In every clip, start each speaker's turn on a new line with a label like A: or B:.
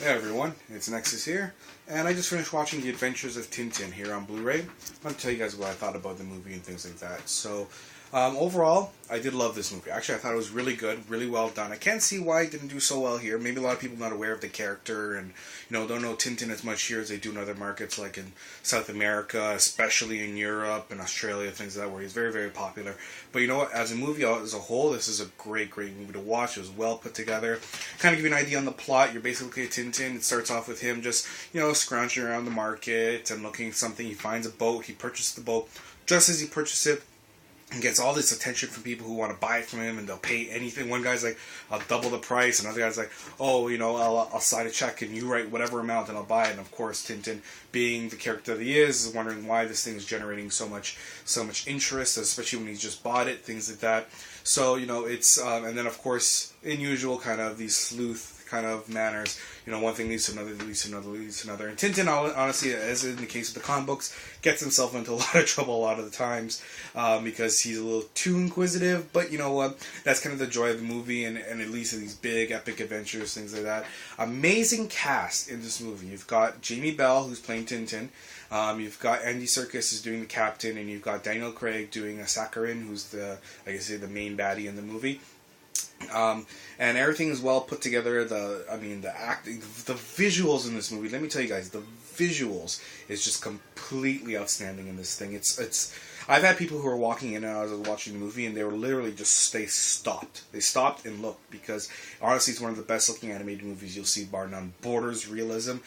A: Hey everyone, it's Nexus here, and I just finished watching The Adventures of Tintin here on Blu-ray. I'm going to tell you guys what I thought about the movie and things like that. So, overall, I did love this movie. Actually, I thought it was really good, really well done. I can't see why it didn't do so well here. Maybe a lot of people are not aware of the character and, don't know Tintin as much here as they do in other markets, like in South America, especially in Europe and Australia, things like that, where he's very, very popular. But you know what? As a movie as a whole, this is a great, great movie to watch. It was well put together. Kind of give you an idea on the plot. You're basically a Tintin. It starts off with him just, scrounging around the market and looking at something. He finds a boat. He purchases the boat. Just as he purchases it, and gets all this attention from people who want to buy it from him, and they'll pay anything. One guy's like, I'll double the price. Another guy's like, I'll sign a check and you write whatever amount and I'll buy it. And of course, Tintin, being the character that he is wondering why this thing is generating so much interest, especially when he's just bought it, things like that. So, it's, and then of course, in usual kind of these sleuth kind of manners, one thing leads to another, leads to another, leads to another. And Tintin, honestly, as in the case of the comic books, gets himself into a lot of trouble a lot of the times because he's a little too inquisitive. But you know what? That's kind of the joy of the movie, and at least in these big epic adventures, things like that. Amazing cast in this movie. You've got Jamie Bell, who's playing Tintin. You've got Andy Serkis is doing the captain, and you've got Daniel Craig doing a Sakharine, who's the main baddie in the movie. And everything is well put together. The acting, the visuals in this movie. Let me tell you guys, the visuals is just completely outstanding in this thing. It's. I've had people who are walking in and I was watching the movie, and they were literally they stopped. They stopped and looked because honestly, it's one of the best looking animated movies you'll see, bar none. Borders realism.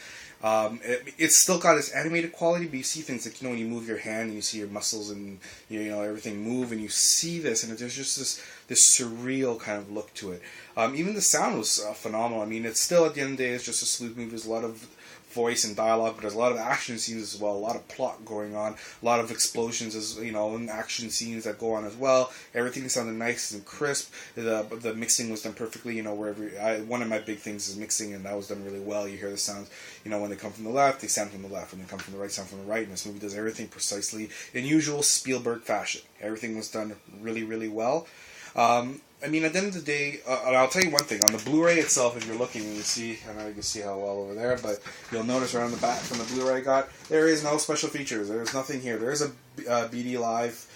A: It's still got its animated quality, but you see things like when you move your hand and you see your muscles and everything move, and you see this, and there's just this surreal kind of look to it. Even the sound was phenomenal. I mean, it's still at the end of the day, it's just a sleuth movie. There's a lot of voice and dialogue, but there's a lot of action scenes as well, a lot of plot going on, a lot of explosions and action scenes that go on as well. Everything sounded nice and crisp. The mixing was done perfectly. One of my big things is mixing, and that was done really well. You hear the sounds, when they come from the left, they sound from the left. When they come from the right, sound from the right. And this movie does everything precisely in usual Spielberg fashion. Everything was done really, really well. At the end of the day, and I'll tell you one thing, on the Blu-ray itself, if you're looking, you see, I know you can see how well over there, but you'll notice around the back from the Blu-ray I got, there is no special features. There's nothing here. There is a BD Live,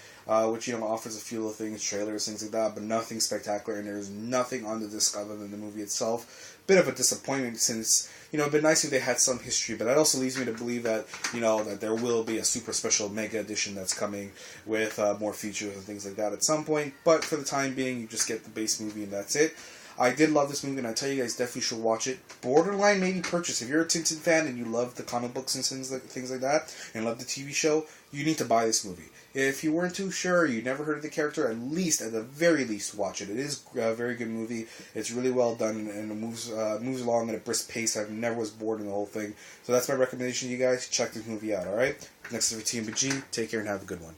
A: which, offers a few little things, trailers, things like that, but nothing spectacular, and there's nothing on the disc other than the movie itself. Bit of a disappointment since, it'd been nice if they had some history, but that also leads me to believe that, that there will be a super special mega edition that's coming with more features and things like that at some point, but for the time being, you just get the base movie and that's it. I did love this movie, and I tell you guys, definitely should watch it. Borderline maybe purchase. If you're a Tintin fan and you love the comic books and things like that, and love the TV show, you need to buy this movie. If you weren't too sure, you never heard of the character, at the very least, watch it. It is a very good movie. It's really well done, and it moves along at a brisk pace. I never was bored in the whole thing. So that's my recommendation to you guys. Check this movie out, alright? Next is for TMBG. Take care and have a good one.